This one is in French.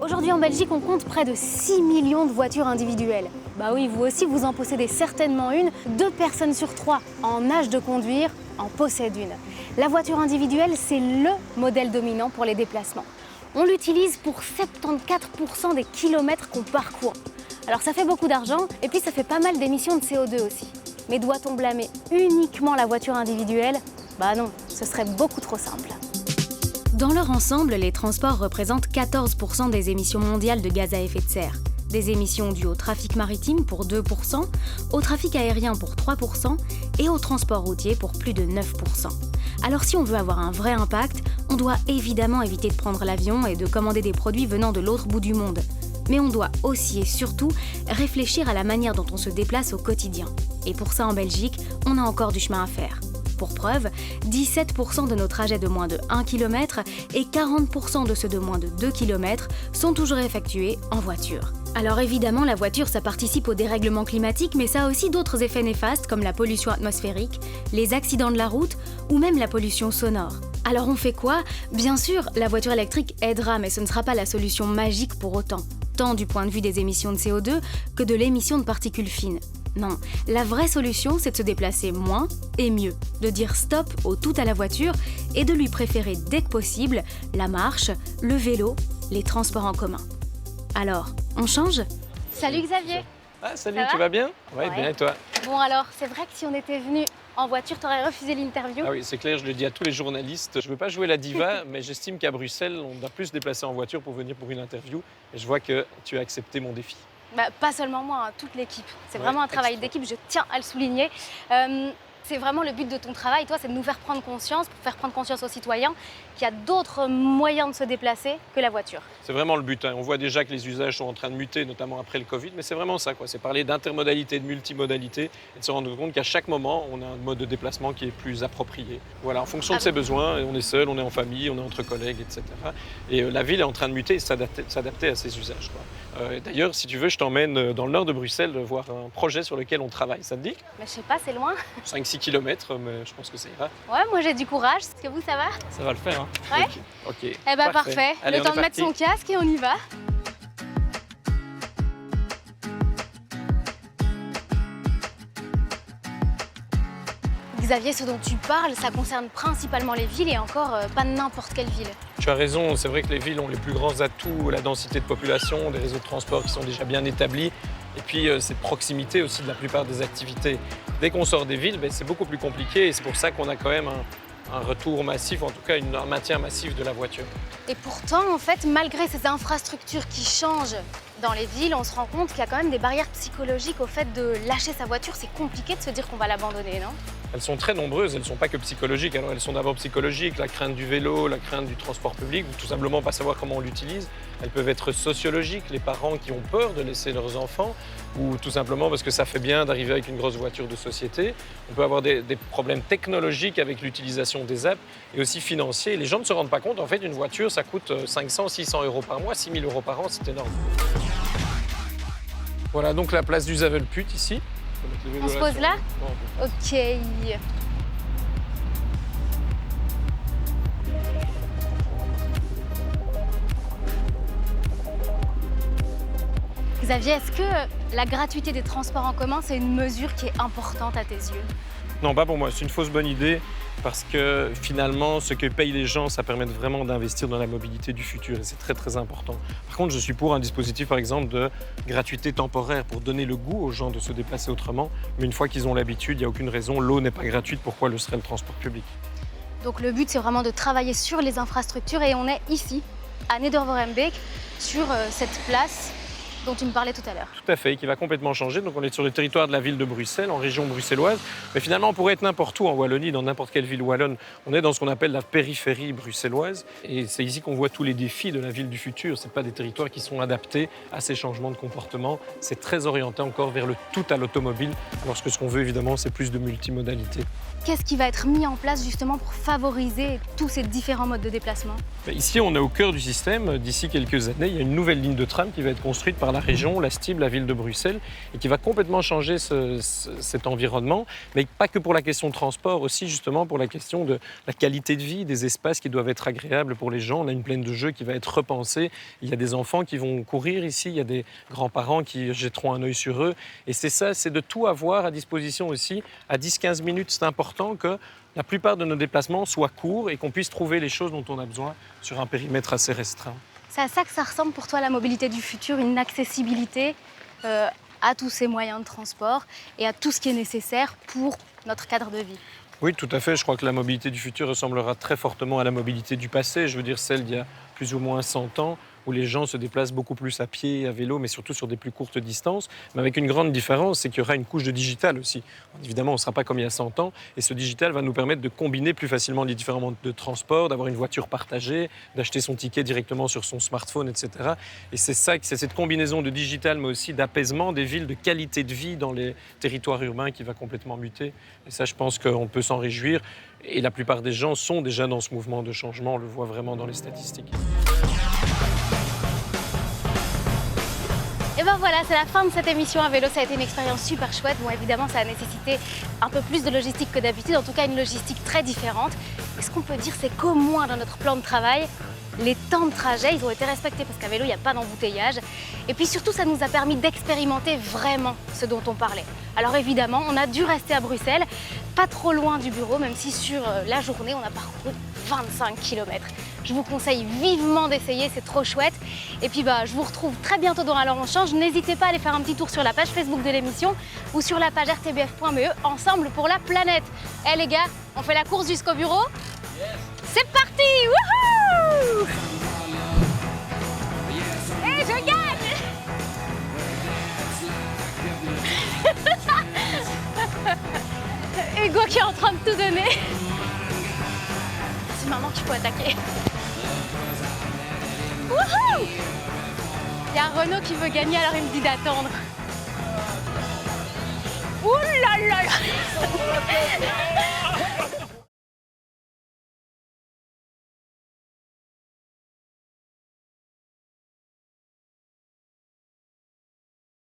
Aujourd'hui en Belgique, on compte près de 6 millions de voitures individuelles. Bah oui, vous aussi, vous en possédez certainement une. 2 personnes sur 3 en âge de conduire en possèdent une. La voiture individuelle, c'est le modèle dominant pour les déplacements. On l'utilise pour 74% des kilomètres qu'on parcourt. Alors ça fait beaucoup d'argent et puis ça fait pas mal d'émissions de CO2 aussi. Mais doit-on blâmer uniquement la voiture individuelle? Bah non, ce serait beaucoup trop simple. Dans leur ensemble, les transports représentent 14% des émissions mondiales de gaz à effet de serre. Des émissions dues au trafic maritime pour 2%, au trafic aérien pour 3% et au transport routier pour plus de 9%. Alors si on veut avoir un vrai impact, on doit évidemment éviter de prendre l'avion et de commander des produits venant de l'autre bout du monde. Mais on doit aussi et surtout réfléchir à la manière dont on se déplace au quotidien. Et pour ça, en Belgique, on a encore du chemin à faire. Pour preuve, 17% de nos trajets de moins de 1 km et 40% de ceux de moins de 2 km sont toujours effectués en voiture. Alors évidemment, la voiture, ça participe au dérèglement climatique, mais ça a aussi d'autres effets néfastes comme la pollution atmosphérique, les accidents de la route ou même la pollution sonore. Alors on fait quoi? Bien sûr, la voiture électrique aidera, mais ce ne sera pas la solution magique pour autant, tant du point de vue des émissions de CO2 que de l'émission de particules fines. Non, la vraie solution, c'est de se déplacer moins et mieux, de dire stop au tout à la voiture et de lui préférer dès que possible la marche, le vélo, les transports en commun. Alors, on change? Salut Xavier! Ah salut, Ça va? tu vas bien? Ouais, Ouais. bien et toi? Bon alors, c'est vrai que si on était venu en voiture, t'aurais refusé l'interview? Ah oui, c'est clair, je le dis à tous les journalistes. Je ne veux pas jouer la diva, mais j'estime qu'à Bruxelles, on doit plus se déplacer en voiture pour venir pour une interview. Et je vois que tu as accepté mon défi. Bah, pas seulement moi, hein, toute l'équipe. C'est Ouais, vraiment un travail extra. d'équipe, je tiens à le souligner. C'est vraiment le but de ton travail, toi, c'est de nous faire prendre conscience, pour faire prendre conscience aux citoyens qu'il y a d'autres moyens de se déplacer que la voiture. C'est vraiment le but, hein. On voit déjà que les usages sont en train de muter, notamment après le Covid, mais c'est vraiment ça, quoi. C'est parler d'intermodalité, de multimodalité, et de se rendre compte qu'à chaque moment, on a un mode de déplacement qui est plus approprié. Voilà, en fonction de ses besoins, et on est seul, on est en famille, on est entre collègues, etc. Et la ville est en train de muter et s'adapter à ses usages, quoi. D'ailleurs, si tu veux, je t'emmène dans le nord de Bruxelles voir un projet sur lequel on travaille. Ça te dit? Mais je sais pas, c'est loin. 5-6 km, mais je pense que ça ira. Ouais, moi j'ai du courage. Est-ce que vous, ça va? Ça va le faire, hein? Ouais. Ok. Eh ben parfait. Allez, Le on temps est de mettre parti. son casque et on y va. Xavier, ce dont tu parles, ça concerne principalement les villes et encore pas n'importe quelle ville. Tu as raison, c'est vrai que les villes ont les plus grands atouts, la densité de population, des réseaux de transport qui sont déjà bien établis, et puis cette proximité aussi de la plupart des activités. Dès qu'on sort des villes, c'est beaucoup plus compliqué, et c'est pour ça qu'on a quand même un retour massif, en tout cas un maintien massif de la voiture. Et pourtant, en fait, malgré ces infrastructures qui changent dans les villes, on se rend compte qu'il y a quand même des barrières psychologiques au fait de lâcher sa voiture. C'est compliqué de se dire qu'on va l'abandonner, non? Elles sont très nombreuses, elles ne sont pas que psychologiques. Alors elles sont d'abord psychologiques, la crainte du vélo, la crainte du transport public, ou tout simplement pas savoir comment on l'utilise. Elles peuvent être sociologiques, les parents qui ont peur de laisser leurs enfants, ou tout simplement parce que ça fait bien d'arriver avec une grosse voiture de société. On peut avoir des problèmes technologiques avec l'utilisation des apps et aussi financiers. Les gens ne se rendent pas compte, en fait, une voiture, ça coûte 500, 600 euros par mois, 6 000 euros par an, c'est énorme. Voilà donc la place du Zavelput ici. On se pose là? Ok. Xavier, est-ce que la gratuité des transports en commun, c'est une mesure qui est importante à tes yeux? Non, pas pour moi. C'est une fausse bonne idée parce que finalement, ce que payent les gens, ça permet vraiment d'investir dans la mobilité du futur et c'est très très important. Par contre, je suis pour un dispositif, par exemple, de gratuité temporaire pour donner le goût aux gens de se déplacer autrement. Mais une fois qu'ils ont l'habitude, il n'y a aucune raison. L'eau n'est pas gratuite, pourquoi le serait le transport public? Donc le but, c'est vraiment de travailler sur les infrastructures et on est ici, à Neder-Vorembeek, sur cette place dont tu me parlais tout à l'heure. Tout à fait, qui va complètement changer. Donc on est sur le territoire de la ville de Bruxelles, en région bruxelloise. Mais finalement, on pourrait être n'importe où en Wallonie, dans n'importe quelle ville wallonne. On est dans ce qu'on appelle la périphérie bruxelloise. Et c'est ici qu'on voit tous les défis de la ville du futur. Ce pas des territoires qui sont adaptés à ces changements de comportement. C'est très orienté encore vers le tout à l'automobile. Alors que ce qu'on veut, évidemment, c'est plus de multimodalité. qu'est-ce qui va être mis en place justement pour favoriser tous ces différents modes de déplacement? Ici, on est au cœur du système. D'ici quelques années, il y a une nouvelle ligne de tram qui va être construite par la région, la STIB, la ville de Bruxelles, et qui va complètement changer cet environnement, mais pas que pour la question de transport, aussi justement pour la question de la qualité de vie, des espaces qui doivent être agréables pour les gens. On a une plaine de jeux qui va être repensée. Il y a des enfants qui vont courir ici, il y a des grands-parents qui jetteront un œil sur eux. Et c'est ça, c'est de tout avoir à disposition aussi. À 10-15 minutes, c'est important que la plupart de nos déplacements soient courts et qu'on puisse trouver les choses dont on a besoin sur un périmètre assez restreint. C'est à ça que ça ressemble pour toi la mobilité du futur, une accessibilité à tous ces moyens de transport et à tout ce qui est nécessaire pour notre cadre de vie. Oui, tout à fait. Je crois que la mobilité du futur ressemblera très fortement à la mobilité du passé. Je veux dire celle d'il y a plus ou moins 100 ans, où les gens se déplacent beaucoup plus à pied, à vélo, mais surtout sur des plus courtes distances. Mais avec une grande différence, c'est qu'il y aura une couche de digital aussi. Évidemment, on ne sera pas comme il y a 100 ans. Et ce digital va nous permettre de combiner plus facilement les différents modes de transport, d'avoir une voiture partagée, d'acheter son ticket directement sur son smartphone, etc. Et c'est ça, c'est cette combinaison de digital, mais aussi d'apaisement des villes, de qualité de vie dans les territoires urbains qui va complètement muter. Et ça, je pense qu'on peut s'en réjouir. Et la plupart des gens sont déjà dans ce mouvement de changement. On le voit vraiment dans les statistiques. Et ben voilà, c'est la fin de cette émission à vélo. Ça a été une expérience super chouette. Bon, évidemment, ça a nécessité un peu plus de logistique que d'habitude, en tout cas une logistique très différente. Et ce qu'on peut dire, c'est qu'au moins dans notre plan de travail, les temps de trajet, ils ont été respectés parce qu'à vélo, il n'y a pas d'embouteillage. Et puis surtout, ça nous a permis d'expérimenter vraiment ce dont on parlait. Alors évidemment, on a dû rester à Bruxelles, pas trop loin du bureau, même si sur la journée, on a parcouru 25 km. Je vous conseille vivement d'essayer, c'est trop chouette. Et puis je vous retrouve très bientôt dans Alors on change. N'hésitez pas à aller faire un petit tour sur la page Facebook de l'émission ou sur la page rtbf.be, ensemble pour la planète. Eh les gars, on fait la course jusqu'au bureau? C'est parti! Wouhou! Et je gagne! Hugo qui est en train de tout donner. C'est maintenant que tu peux attaquer. Wouhou! Il y a Renaud qui veut gagner, alors il me dit d'attendre. Ouh là là là!